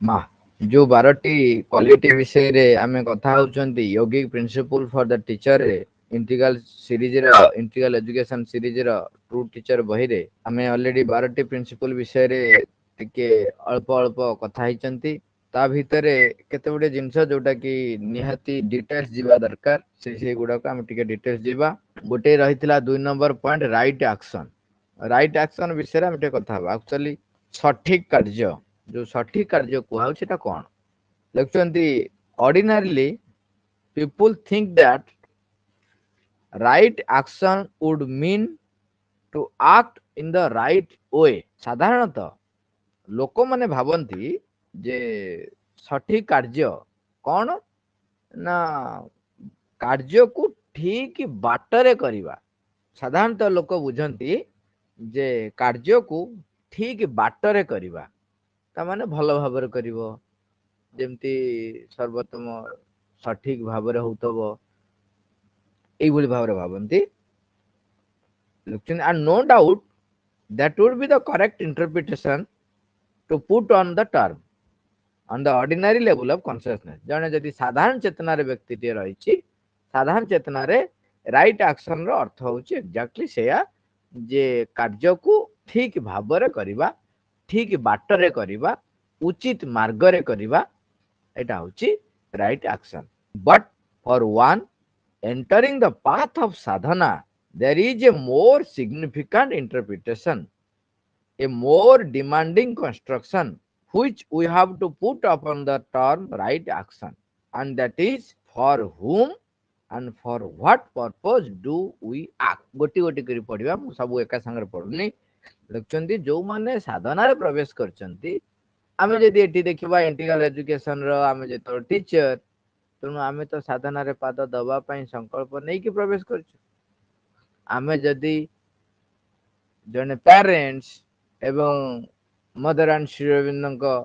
ମା जो 12टी क्वालिटी विषय रे आमे कथा होचंती योगिक प्रिंसिपल फॉर द टीचर रे इंटीग्रल सीरीज रे इंटीग्रल एजुकेशन सीरीज रो ट्रू टीचर बही रे आमे ऑलरेडी 12टी प्रिंसिपल विषय रे टिके अल्प अल्प कथा हिचंती ता भितरे केते गुडे जिंस जोटा कि निहाती डिटेल्स जीवा दरकार से गुडा को आमे टिके डिटेल्स जीवा गोटे रहितला 2 नंबर पॉइंट राइट एक्शन विषय रे आमे टिके कथा हबा एक्चुअली सठिक कार्य जो सठिक कार्य कुहा सेटा कोन लिखुचंती ordinarily people think that right action would mean to act in the right way साधारणतः लोक माने भाबंती जे सठिक कार्य कौन ना कार्य को ठीक बाटरे करिवा साधारणतः लोक बुझंती जे कार्य को ठीक बाटरे करिवा ता माने भल भाବରେ କରିବ ଯେମିତି ସର୍ବୋତ୍ତମ ସଠିକ ଭାବରେ ହଉତବ ଏଇଭଳି ଭାବରେ ଭାବନ୍ତି and no doubt that would be the correct interpretation to put on the term on the ordinary level of consciousness जने जदि साधारण चेतना रे व्यक्ति टे रहिछि साधारण चेतना रे राइट एक्शन रो अर्थ होछि एग्जैक्टली सेया जे कार्य को ठीक भाବରେ करिवा ठीक बाटरे करिवा उचित मार्ग रे करिवा एटा होछि right action but for one entering the path of sadhana there is a more significant interpretation a more demanding construction which we have to put upon the term right action and that is for whom and for what purpose do we act गोटी गोटी करी पढ़िबा मु सब एका संगे पढ़ुनी लिखचंती जो माने साधना रे प्रवेश करचंती आमे जदि एठी देखिबा इंटीग्रल एजुकेशन रो आमे जे तो टीचर तेणु आमे तो साधना रे पाद दबा पई संकल्प नै कि प्रवेश करछु आमे जदि जने पेरेंट्स एवं मदर एंड श्री अरविंद को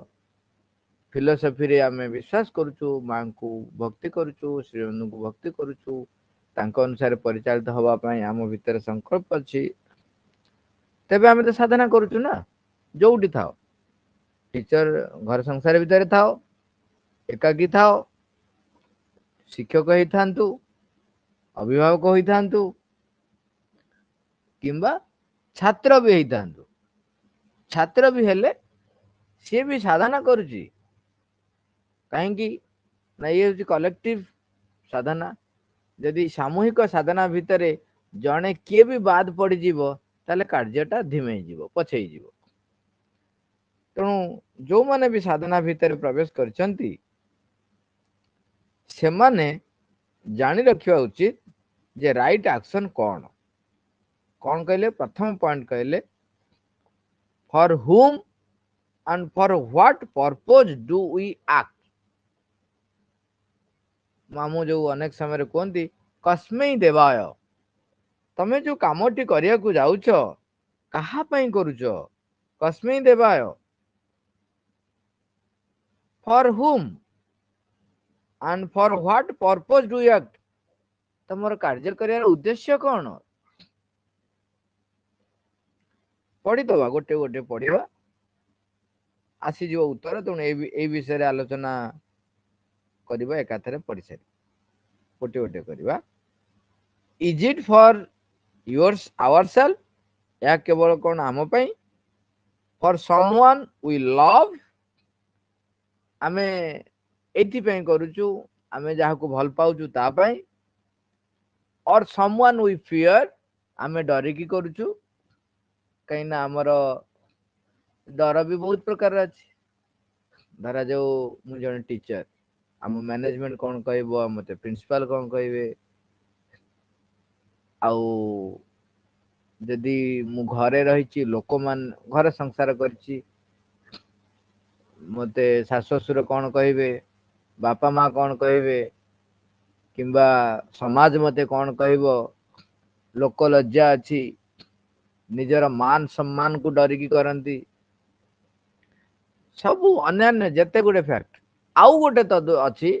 फिलोसफी रे आमे विश्वास करूछु मां को भक्ति करूछु श्री अरविंद को भक्ति करूछु तांको अनुसार परिचालित हवा पई आम भीतर संकल्प अछि तेबे आमे तो साधना करूछु ना जोउठी थाओ टीचर घर संसार भीतर थाओ एकाकी थाओ शिक्षक ही थांतु अभिभावक ही थांतु किंबा छात्र भी ही थांतु छात्र भी हेले सी भी साधना करुची कहीं ना ये हूँ कलेक्टिव साधना जदि सामूहिक साधना भितर जड़े किए भी बाद पड़ ताले कार्यटा धीमे जीव पछई जीव तेणु जो माने भी साधना भितर प्रवेश करछंती से माने जानी रखिया उचित जे राइट एक्शन कौन कौन कहले प्रथम पॉइंट कहले फॉर हुम and for what purpose do we act मामू जो अनेक समय कहती कस्मै देवाय तमे जो कामटी करिया को जाउछ कहा पई करूछ कस्मै देवाय फॉर हुम and for what purpose do you act तमर कार्य करियार उद्देश्य कौन पढ़ी दबा गोटे गोटे पढ़िबा आसी जो उत्तर तेणु ए विषय आलोचना करबा एकाथरे पढ़ी सारी गोटे गोटे करबा is it for yours ourself या केवल कौन आम पई फॉर समवन वी लव आमे एथि पई करूछु आमे जाहा को भल पाउछु ता पई और समवन वी फियर आमे डरी की करूछु कहिना हमर डर भी बहुत प्रकार अछि धरा जो मु जने टीचर आम मैनेजमेंट कौन कहबो मते प्रिंसिपल कौन कहबे आउ जदि मु घरे रहिछि लोक मान घर संसार करछि मते सास ससुर कौन कहबे बापा माँ कौन कहबे किंबा समाज मते कौन कहबो लोक लज्जा अछि निजर मान सम्मान को डरिकी करंती सबु अन्यान्य जते गुडे फैक्ट आउ गोटे तद अछि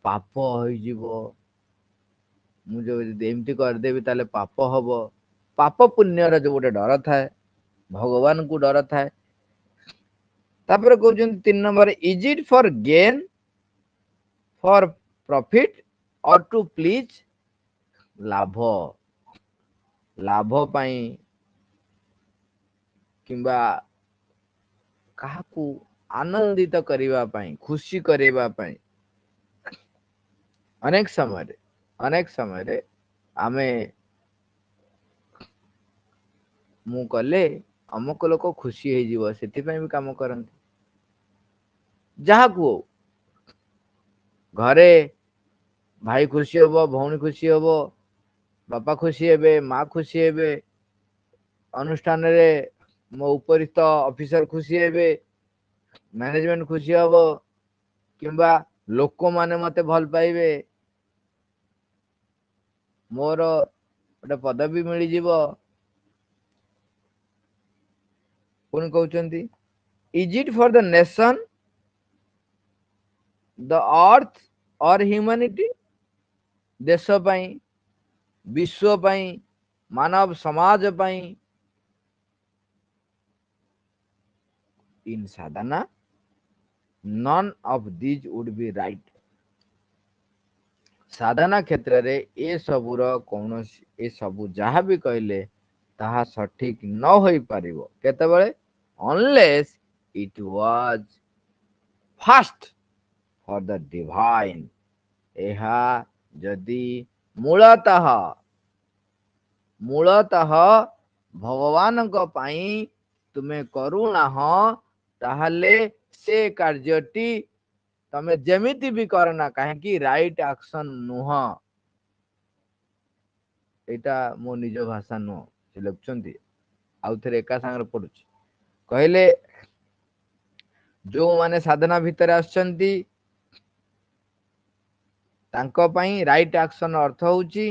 पाप होई जीवो मु जो एमती कर देबी ताले पाप हबो पाप पुण्य रे जो गोटे डर थाए भगवान को डर थाए तापर कहउछन 3 number is it for gain for profit और टू प्लीज लाभ लाभ पाई किंबा काहाकू आनंदित करिवा पाई खुशी करिवा पाई अनेक समय रे आमे मु कले अमुक लोक खुशी हो जीव सेति भी काम करती जहाँ को घरे भाई खुशी हम भौणी खुशी हम बापा खुशी हे माँ खुशी हे अनुष्ठान रे मो उपरिस्थ ऑफिसर खुशी हे मैनेजमेंट खुशी हम किंबा लोक माने मते भल पाइबे मोर गोटे पदवी मिल जीव पुणी कहते is it for the nation the earth और ह्यूमैनिटी देश पाई विश्व पाई मानव समाज पाई in sadhana none of these would be right साधना क्षेत्र रे ए सबुर कौन ए सबु जहाँ भी कहले ताहा सठिक न होई पारिबो केतेबेले unless it was fast for the divine एहा जदि मूलतः मूलतः भगवान को पाई तुमे करूना हो ताहले से कार्यटी तमे जेमिति भी करना कहीं राइट एक्शन नुह एटा मो निज भाषा नुह से लिखुंती आउ थे एका सांगे पढ़ुची कहले जो माने साधना भितर आछंती तांको पई राइट एक्शन अर्थ होची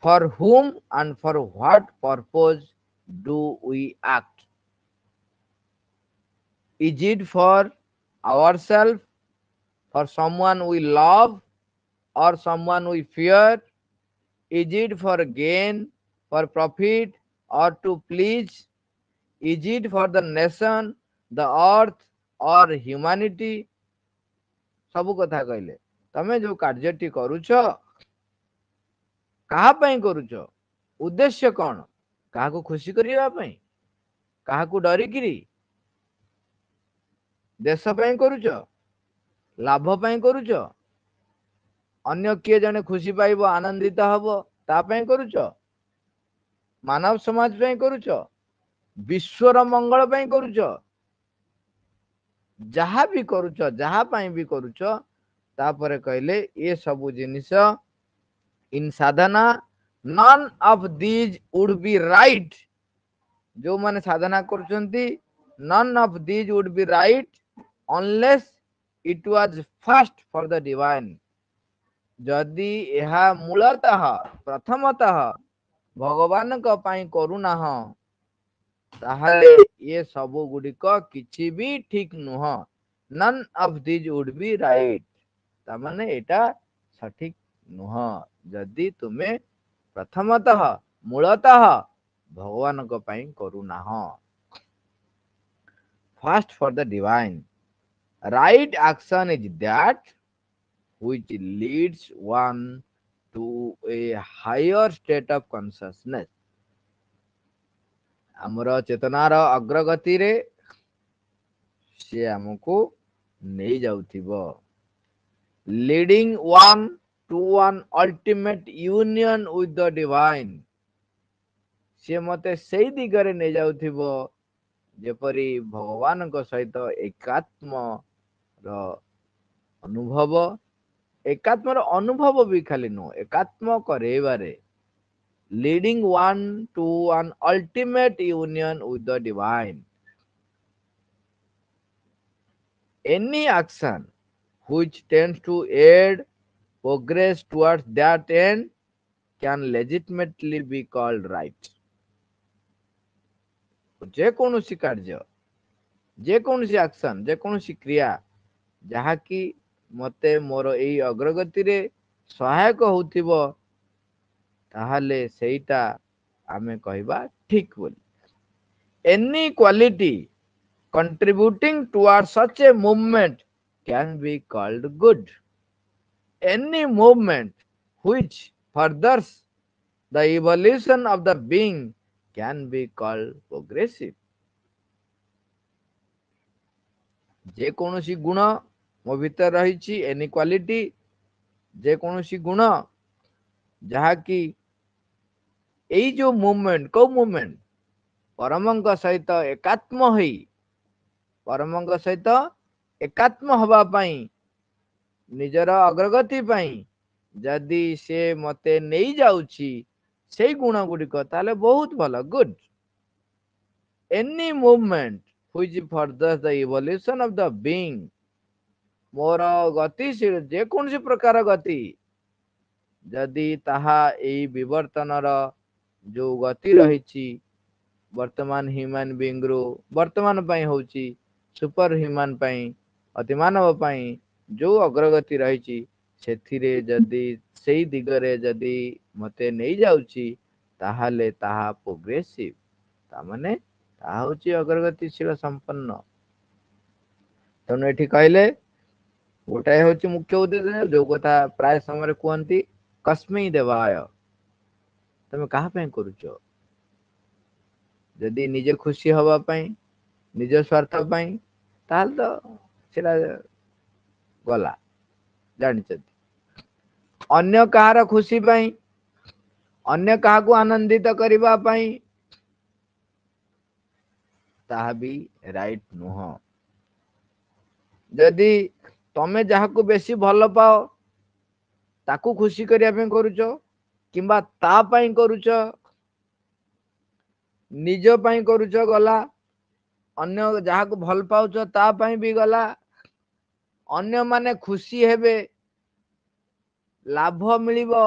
for whom and for what purpose do we act is it for ourselves for someone we love or someone we fear is it for gain for profit or to please is it for the nation the earth or humanity सब कथा कहले तमे जो कार्यटी करूछ कहा पई करूछ उद्देश्य कौन कहा को खुशी करिवा पई कहा को डरिकिरी देश पई करूछ लाभ पई करूछ अन्य किए जने खुशी पाइबो आनंदित हबो ता पई करूछ मानव समाज पई करूछ विश्वर मंगल पई करूछ जहाँ भी करूछ जहाँ पई भी करूछ तापरे कहले ये सब जिनिस in sadhana none of these would be right जो माने साधना करछंती none of these would be right unless it was fast for the divine जदि यह मूलतः प्रथमतः भगवान को पाई करूना हो ताहले ये सब गुड़िक किछि भी ठीक नुह none of these would be right ता माने एटा सठिक नुह जदि तुमे प्रथमतः मूलतः भगवान को पाई करूना हो fast for the divine right action is that which leads one to a higher state of consciousness आमर चेतनार अग्रगति रे से हमको नहीं जाउथिबो leading one to one ultimate union with the divine से मते सेई दिगरे नहीं जाउथिबो जेपरी भगवान को सहित एकात्म रो अनुभव एकात्मर अनुभव भी खाली नो एकात्म करेबारे leading one to an ultimate union with the divine any action which tends to aid progress towards that end can legitimately be called right जे कौनसी कार्य जे कौनसी एक्शन जे कौनसी क्रिया जहा की मते मोर एई अग्रगति रे सहायक होथिबो ताहले सेईटा आमे कहबा ठीक बोली any quality contributing towards such a movement can be called good. Any movement which furthers the evolution of the being can be called progressive. जे कौनसी गुण मो भीतर रही एनी क्वालिटी जे कौनसी गुण जहाँकि एई जो मूवमेंट को मूवमेंट परमंग सहित एकात्म होई परमंग सहित एकात्म हवा पाई निजर अग्रगति पाई जदि से मते नहीं जाउची से गुण गुड़िक ताले बहुत भल good any movement which furthers the evolution of the being मोर गतिशील जे कौन सी प्रकार गति जदि ताहा एई विवर्तनर जो गति रही वर्तमान ह्यूमन बीइंग रो वर्तमान पई होची सुपर ह्यूमन पई अतिमानव पई जो अग्रगति रही सेथिरे जदि सेई दिगरे जदि मते नहीं जाउची ताहाले ताहा प्रोग्रेसिव ता माने ताहा होची अग्रगतिशील संपन्न तेणु एठी कहले गोटाए होची मुख्य उद्देश्य जो कथा प्राय समय कहती कस्मै देवाय तमे कहा पे करूछ जदि निजे खुशी हवा पाई निज स्वार्थ पाई ताल तो सेला गला जानिछथि अन्य कहार खुशी पाई अन्य कहा को आनंदित करिबा पाई ताहा भी राइट नुह जदि तमे जहा को बेसी भल पाओ ताकू खुशी करिया पे करूछ किंबा ता पाई करूछ निज पाई करूछ गला अन्य जहा को भल पाउछ ता पाई भी गला अन्य माने खुशी हेबे लाभ मिलिबो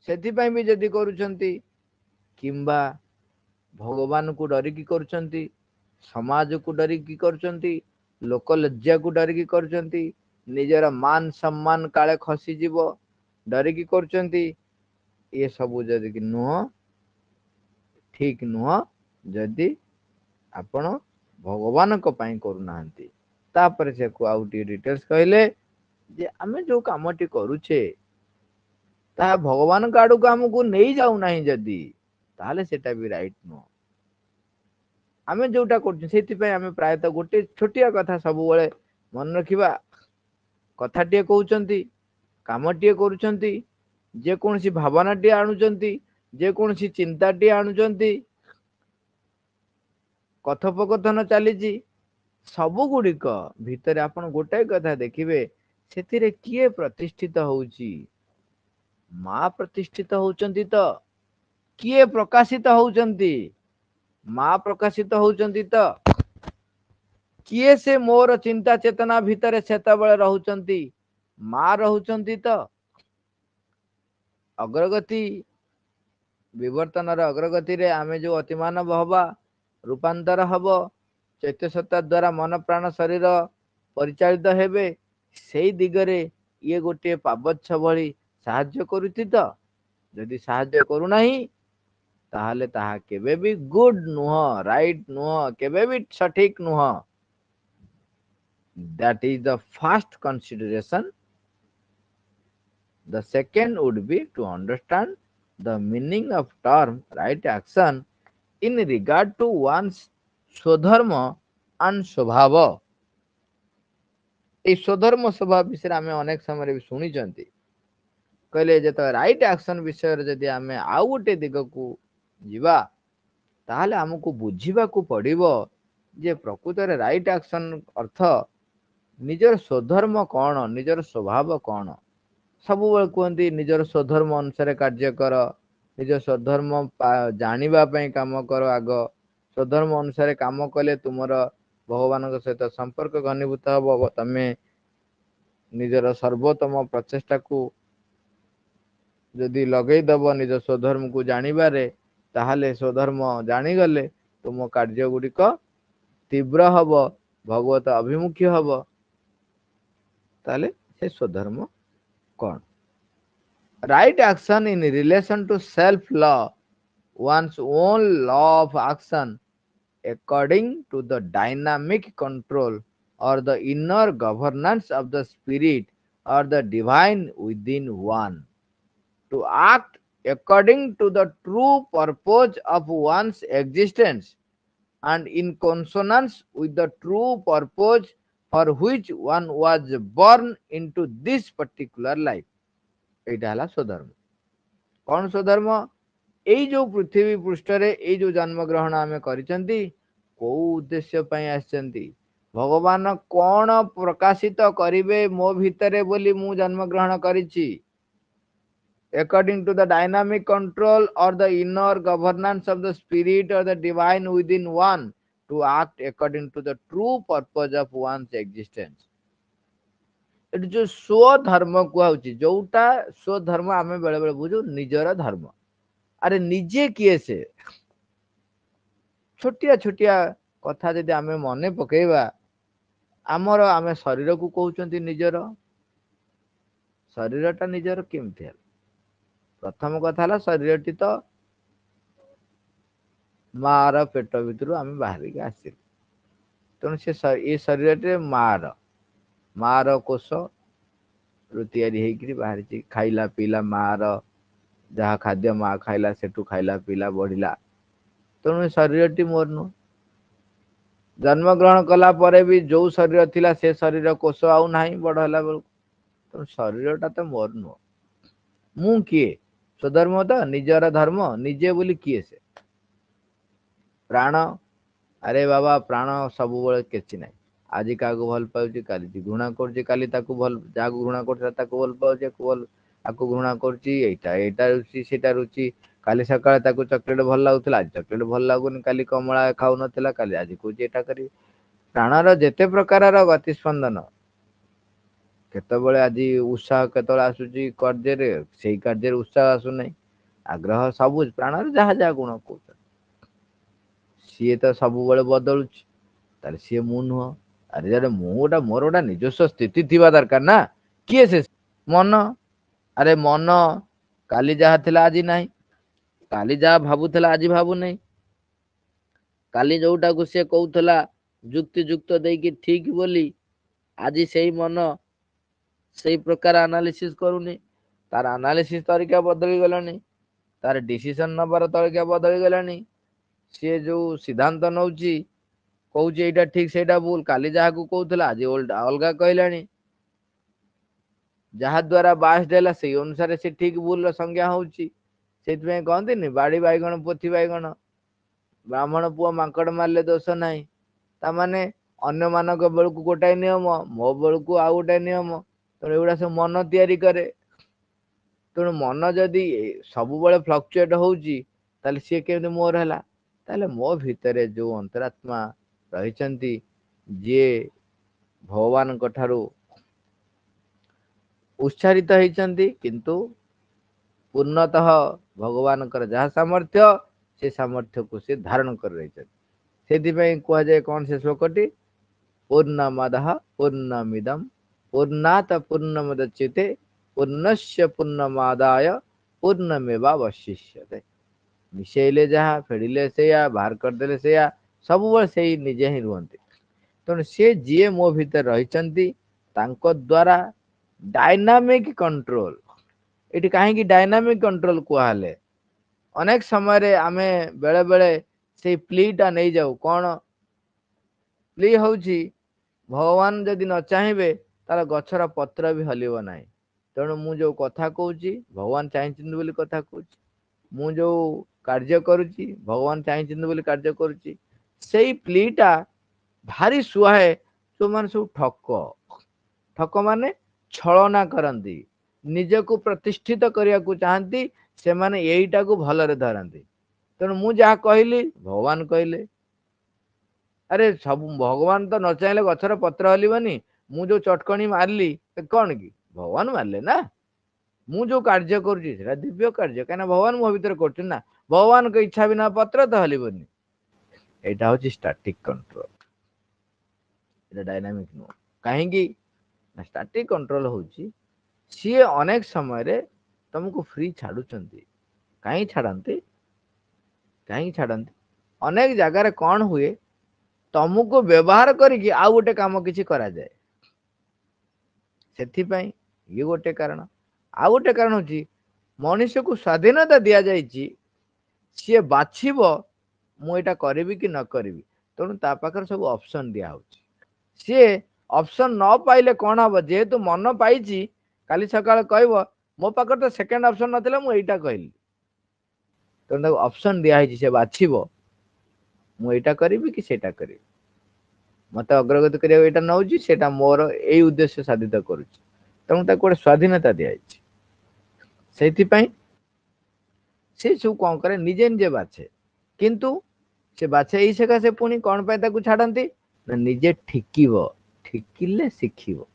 सेति पाई भी जदि करूछंती किंबा भगवान को डरिकी करूछंती समाज को डरिकी करूछंती लोक लज्जा को डरिकी करूछंती निजर मान सम्मान काले खसी जीवो डरिकी करूछंती ये सब जदि नुह ठीक नुह जदि आपण भगवान को पाई करूनांती तापर से को आउटी डिटेल्स कहले जे आमे जो कामटी करूछे ता भगवान काडू को हमको नहीं जाऊ नाही जदि ताले सेटा भी राइट नुह आमे जोटा करछु सेति पे आमे प्रायत गोटे छोटिया कथा सब बेले मन रखिबा कथाटिए कहउचंती कामटिए करूचंती जे कोनसी भावनाटिए आणुचंती जे कोनसी चिंताटिए आणुचंती कथोपकथन चलीची सबु गुड़िक भितर आपण गोटाए कथा देखिबे सेतिरे किए प्रतिष्ठित होउची माँ प्रतिष्ठित होउचंती तो किए प्रकाशित होउचंती माँ प्रकाशित होउचंती तो किए से मोर चिंता चेतना भितर सेतबेले रहउचंती माँ रहउचंती तो अग्रगति विवर्तनर अग्रगति रे आमे जो अतिमानव हवा रूपांतर हबो चैत्य सत्ता द्वारा मन प्राण शरीर परिचालित हेबे सेई दिगरे ये गोटे पाबच्छ भली साहाय्य करूती तो जदि साहाय्य करू नाही ताहले ताहा केबे भी गुड नुह राइट नुह केबे भी सठिक नुह that is the first consideration the second would be to understand the meaning of term right action in regard to one's स्वधर्म and स्वभाव ए स्वधर्म स्वभाव विषय आमे अनेक समय भी सुनी चंती कहले जे तो राइट एक्शन विषय रे जदी आमे आउ गोटे दिग को जीवा ताहले हमको बुझीबा को पड़िबो जे प्रकृत रे राइट एक्शन अर्थ निजर स्वधर्म कौन निजर स्वभाव कौन सब बेल कहती निजर स्वधर्म अनुसार कार्य कर निज स्वधर्म जानिबा पई काम कर आग स्वधर्म अनुसार काम कले तुमर भगवान सहित संपर्क घनीभूत हम तमे निजर सर्वोत्तम प्रचेष्टा को जदि लगई दब निज स्वधर्म को जानिबारे ताहले स्वधर्म जानिगले तुम कार्य गुड़िक तीव्र हब भगवत अभिमुखी हब ताले से स्वधर्म कौन right action in relation to self law one's own law of action according to the dynamic control or the inner governance of the spirit or the divine within one. To act according to the true purpose of one's existence and in consonance with the true purpose for which one was born into this particular life. ଏଇଟା ହେଲା ସ୍ୱଧର୍ମ। କଣ ସ୍ୱଧର୍ମ? ଏଇ ଯୋଉ ପୃଥିବୀ ପୃଷ୍ଠରେ ଏଇ ଯୋଉ ଜନ୍ମ ଗ୍ରହଣ ଆମେ କରିଛନ୍ତି, କୋଉ ଉଦ୍ଦେଶ୍ୟ ପାଇଁ ଆସିଛନ୍ତି, ଭଗବାନ କଣ ପ୍ରକାଶିତ କରିବେ ମୋ ଭିତରେ ବୋଲି ମୁଁ ଜନ୍ମ ଗ୍ରହଣ କରିଛି। According to the dynamic control or the inner governance of the spirit or the divine within one, to act according to the true purpose of one's existence. ଏଠି ଯୋଉ ସ୍ୱଧର୍ମ କୁହାଉଛି, ଯୋଉଟା ସ୍ୱଧର୍ମ ଆମେ ବେଳେ ବେଳେ ବୁଝୁ ନିଜର ଧର୍ମ। ଆରେ ନିଜେ କିଏ ସେ? ଛୋଟିଆ ଛୋଟିଆ କଥା ଯଦି ଆମେ ମନେ ପକେଇବା, ଆମେ ଶରୀରକୁ କହୁଛନ୍ତି ନିଜର। ଶରୀରଟା ନିଜର କେମିତି ହେଲା? ପ୍ରଥମ କଥା ହେଲା, ଶରୀରଟି ତ ମାର ପେଟ ଭିତରୁ ଆମେ ବାହାରିକି ଆସିଲୁ। ତେଣୁ ଏ ଶରୀରଟି ମାର କୋଷରୁ ତିଆରି ହେଇକିରି ବାହାରିଛି। ଖାଇଲା ପିଇଲା ମାର ଯାହା ଖାଦ୍ୟ ମା ଖାଇଲା, ସେଠୁ ଖାଇଲା ପିଇଲା ବଢିଲା। ତେଣୁ ଏ ଶରୀରଟି ମୋର ନୁହଁ। ଜନ୍ମଗ୍ରହଣ କଲା ପରେ ବି ଯୋଉ ଶରୀର ଥିଲା ସେ ଶରୀର କୋଷ ଆଉ ନାହିଁ ବଡ ହେଲା ବେଳକୁ। ତେଣୁ ଶରୀରଟା ତ ମୋର ନୁହଁ। ମୁଁ କିଏ? ସ୍ୱଧର୍ମ ତ ନିଜର ଧର୍ମ। ନିଜେ ବୋଲି କିଏ ସେ? ପ୍ରାଣ। ଆରେ ବାବା, ପ୍ରାଣ ସବୁବେଳେ କିଛି ନାହିଁ। ଆଜି କାହାକୁ ଭଲ ପାଉଛି, କାଲି ଘୃଣା କରୁଛି, କାଲି ତାକୁ ଭଲ, ଯାହାକୁ ଘୃଣା କରୁଥିଲା ତାକୁ ଭଲ ପାଉଛି, ଆକୁ ଘୃଣା କରୁଛି। ଏଇଟା ରୁଚି, ସେଇଟା ରୁଚି। କାଲି ସକାଳେ ତାକୁ ଚକୋଲେଟ ଭଲ ଲାଗୁଥିଲା, ଆଜି ଚକୋଲେଟ ଭଲ ଲାଗୁନି। କାଲି କମଳା ଖାଉନଥିଲା, କାଲି ଆଜି କହୁଛି ଏଇଟା କରିବି। ପ୍ରାଣର ଯେତେ ପ୍ରକାରର ଗତି ସ୍ପନ୍ଦନ, କେତେବେଳେ ଆଜି ଉତ୍ସାହ କେତେବେଳେ ଆସୁଛି କାର୍ଯ୍ୟରେ, ସେଇ କାର୍ଯ୍ୟରେ ଉତ୍ସାହ ଆସୁନାହିଁ। ଆଗ୍ରହ ସବୁ ପ୍ରାଣର ଯାହା ଯାହା ଗୁଣ କହୁଛନ୍ତି, ସିଏ ତ ସବୁବେଳେ ବଦଳୁଛି। ତାହେଲେ ସିଏ ମୁଁ ନୁହଁ। ଆରେ ମୋର ଗୋଟେ ନିଜସ୍ୱ ସ୍ଥିତି ଥିବା ଦରକାର ନା। କିଏ ସେ? ମନ। ଆରେ ମନ କାଲି ଯାହା ଥିଲା ଆଜି ନାହିଁ, କାଲି ଯାହା ଭାବୁଥିଲା ଆଜି ଭାବୁନାହିଁ। କାଲି ଯୋଉଟାକୁ ସେ କହୁଥିଲା ଯୁକ୍ତି ଯୁକ୍ତ ଦେଇକି ଠିକ ବୋଲି, ଆଜି ସେଇ ମନ ସେଇ ପ୍ରକାର ଆନାଲିସିସ୍ କରୁନି। ତାର ଆନାଲିସିସ୍ ତରିକା ବଦଳି ଗଲାଣି, ତାର ଡିସିସନ ନବାର ତରିକା ବଦଳି ଗଲାଣି। ସିଏ ଯୋଉ ସିଦ୍ଧାନ୍ତ ନଉଛି, କହୁଛି ଏଇଟା ଠିକ ସେଇଟା ଭୁଲ, କାଲି ଯାହାକୁ କହୁଥିଲା ଆଜି ଅଲଗା କହିଲାଣି। ଯାହା ଦ୍ୱାରା ବାଷ୍ଟ ହେଲା ସେଇ ଅନୁସାରେ ସେ ଠିକ ଭୁଲର ସଂଜ୍ଞା ହଉଛି। ସେଥିପାଇଁ କହନ୍ତିନି ବାଡି ବାଇଗଣ ପୋଥି ବାଇଗଣ, ବ୍ରାହ୍ମଣ ପୁଅ ମାଙ୍କଡ ମାରିଲେ ଦୋଷ ନାହିଁ। ତାମାନେ ଅନ୍ୟମାନଙ୍କ ବେଳକୁ ଗୋଟାଏ ନିୟମ, ମୋ ବେଳକୁ ଆଉ ଗୋଟାଏ ନିୟମ। ତେଣୁ ଏଗୁଡା ସବୁ ମନ ତିଆରି କରେ। ତେଣୁ ମନ ଯଦି ସବୁବେଳେ ଫ୍ଲକ୍ଚୁଏଟ ହଉଛି, ତାହେଲେ ସିଏ କେମିତି ମୋର ହେଲା? ତାହେଲେ ମୋ ଭିତରେ ଯୋଉ ଅନ୍ତରାତ୍ମା ରହିଛନ୍ତି, ଯିଏ ଭଗବାନଙ୍କ ଠାରୁ ଉଚ୍ଚାରିତ ହେଇଛନ୍ତି, କିନ୍ତୁ ପୂର୍ଣ୍ଣତଃ ଭଗବାନଙ୍କର ଯାହା ସାମର୍ଥ୍ୟ, ସେ ସାମର୍ଥ୍ୟକୁ ସେ ଧାରଣ କରି ରହିଛନ୍ତି। ସେଥିପାଇଁ କୁହାଯାଏ କଣ ସେ ଶ୍ଲୋକଟି? ପୂର୍ଣ୍ଣମଦଃ ପୂର୍ଣ୍ଣମିଦଂ ପୂର୍ଣ୍ଣାତ ପୂର୍ଣ୍ଣମୁଦଚ୍ୟତେ ପୂର୍ଣ୍ଣସ୍ୟ ପୂର୍ଣ୍ଣମାଦାୟ ପୂର୍ଣ୍ଣମେବାବଶିଷ୍ୟତେ। ମିଶେଇଲେ ଯାହା, ଫେଡ଼ିଲେ ସେଇଆ, ବାହାର କରିଦେଲେ ସେଇଆ, ସବୁବେଳେ ସେଇ ନିଜେ ହିଁ ରୁହନ୍ତି। ତେଣୁ ସେ ଯିଏ ମୋ ଭିତରେ ରହିଛନ୍ତି, ତାଙ୍କ ଦ୍ୱାରା ଡାଇନାମିକ କଣ୍ଟ୍ରୋଲ। ଏଠି କାହିଁକି ଡାଇନାମିକ କଣ୍ଟ୍ରୋଲ କୁହାହେଲେ? ଅନେକ ସମୟରେ ଆମେ ବେଳେ ବେଳେ ସେଇ ପ୍ଲିଟା ନେଇଯାଉ। କଣ ପ୍ଲି ହଉଛି? ଭଗବାନ ଯଦି ନ ଚାହିଁବେ ତାହେଲେ ଗଛର ପତ୍ର ବି ହଲିବ ନାହିଁ। ତେଣୁ ମୁଁ ଯୋଉ କଥା କହୁଛି, ଭଗବାନ ଚାହିଁଛନ୍ତି ବୋଲି କଥା କହୁଛି। ମୁଁ ଯୋଉ କାର୍ଯ୍ୟ କରୁଛି, ଭଗବାନ ଚାହିଁଛନ୍ତି ବୋଲି କାର୍ଯ୍ୟ କରୁଛି। ସେଇ ପ୍ଲିଟା ଭାରି ସୁହାଏ ଯୋଉମାନେ ସବୁ ଠକ ମାନେ ଛଳନା କରନ୍ତି, ନିଜକୁ ପ୍ରତିଷ୍ଠିତ କରିବାକୁ ଚାହାନ୍ତି, ସେମାନେ ଏଇଟାକୁ ଭଲରେ ଧରନ୍ତି। ତେଣୁ ମୁଁ ଯାହା କହିଲି ଭଗବାନ କହିଲେ। ଆରେ ସବୁ ଭଗବାନ ତ ନ ଚାହିଁଲେ ଗଛର ପତ୍ର ହଲିବନି। ମୁଁ ଯୋଉ ଚଟକଣି ମାରିଲି କଣ କି? ଭଗବାନ ମାରିଲେ ନା। ମୁଁ ଯୋଉ କାର୍ଯ୍ୟ କରୁଛି ସେଟା ଦିବ୍ୟ କାର୍ଯ୍ୟ, କାହିଁକିନା ଭଗବାନ ମୋ ଭିତରେ କରୁଛନ୍ତି ନା। ଭଗବାନଙ୍କ ଇଚ୍ଛା ବିନା ପତ୍ର ତ ହଲିବନି। ଏଇଟା ହଉଛି ଷ୍ଟାଟିକ କଣ୍ଟ୍ରୋଲ, এটা ଡାଇନାମିକ ନୁହଁ। କାହିଁକି ନା ଷ୍ଟାଟିକ କଣ୍ଟ୍ରୋଲ ହଉଛି, ସିଏ ଅନେକ ସମୟରେ ତମକୁ ଫ୍ରି ଛାଡୁଛନ୍ତି। କାହିଁକି ଛାଡନ୍ତି? अनेक जगार कौन हुए तुमको व्यवहार करके आउ गोटे काम किसी करा जाए से ये गोटे कारण आ गोटे कारण हूँ मनुष्य को स्वाधीनता दि जाइए सी बाछिब मुझा करी कि न करी तेणु ता पाखे सब ऑप्शन दिया सी ऑप्शन न पाइले कौन हम जेहेतु मन पाई काली सकाळ कहब मो पाखे तो सेकेंड ऑप्शन नाला मुझा कहली तेणु ऑप्शन दिखाई से बाछिब मुझा करी कि सेटा करी मत अग्रगति करा नौटा मोर यही उद्देश्य साधित करुच्च तेणु गोटे स्वाधीनता दिखाई से सब कौन करे निजे निजे बाछे किंतु से बाछे यही सकाशे पुणी कौन पाई छाड़ती ना निजे ठिकिब ठिकिले शिखिब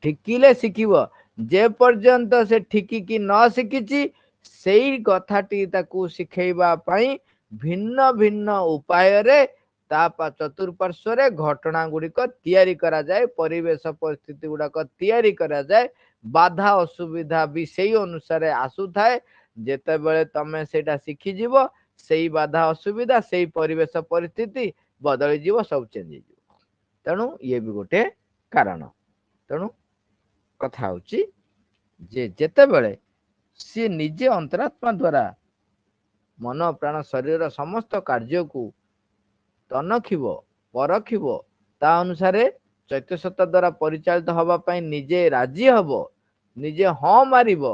ठिकिले शिखिब जे पर्यंत से ठिकिकी न शिखिची सेई कथाटी ताकू शिखेबा पाई भिन्न भिन्न उपाय रे चतुर्पार्श्व घटना गुड़िक तैयारी करा जाए परिवेश परिस्थिति गुड़ाक तैयारी करा जाए बाधा असुविधा भी से अनुसार आसु थाए जेते बेले तमे सेटा शिखी जीव से बाधा असुविधा से परिवेश परिस्थिति बदली जीव सब चेंज हो तेणु ये भी गोटे कारण तेणु कथा होची जे जेते बेले सी निजे अंतरात्मा द्वारा मन प्राण शरीर समस्त कार्य को तनखिब परखिब ता अनुसार चैत्य सत्ता द्वारा परिचालित हवा पाई निजे राजी हब निजे हाँ मारिब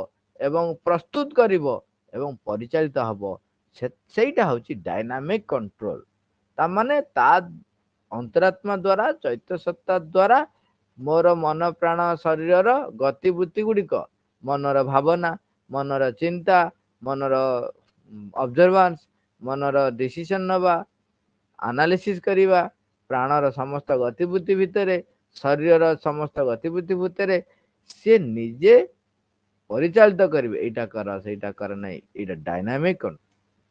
एवं प्रस्तुत करिब एवं परिचालित हब सेटा होची डायनामिक कंट्रोल ता माने ता अंतरात्मा द्वारा चैत्य सत्ता द्वारा मोर मन प्राण शरीर गतिवृत्ति गुड़िक मनर भावना मनर चिंता मनर ऑब्जर्वेंस मनर डिसीजन नवा एनालिसिस करिवा प्राणर समस्त गतिविधि भितर शरीर समस्त गतिविधि भितर से निजे परिचालित करेंगे एटा कर सेटा कर नहीं एटा dynamic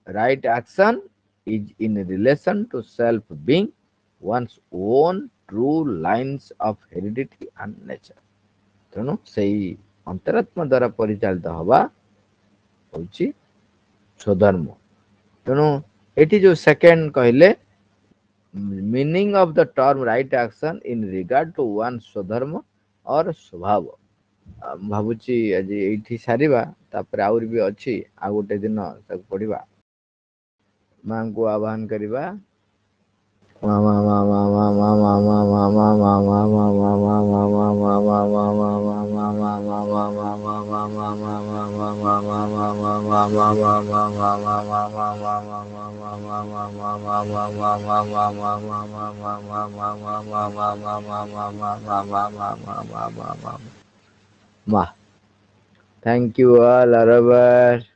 right action is in relation to self being one's own true lines of heredity and nature तेणु से अंतरात्मा द्वारा परिचालित हवा होची स्वधर्म तेणु एटी जो सेकेंड कहले meaning of the term right action in regard to one's स्वधर्म और स्वभाव भावुची आज एठी सारिबा तापर आउर भी अछि आ गोटे दिन तक पढिबा मां को आह्वान करिबा Ma. Thank you all, Arabar.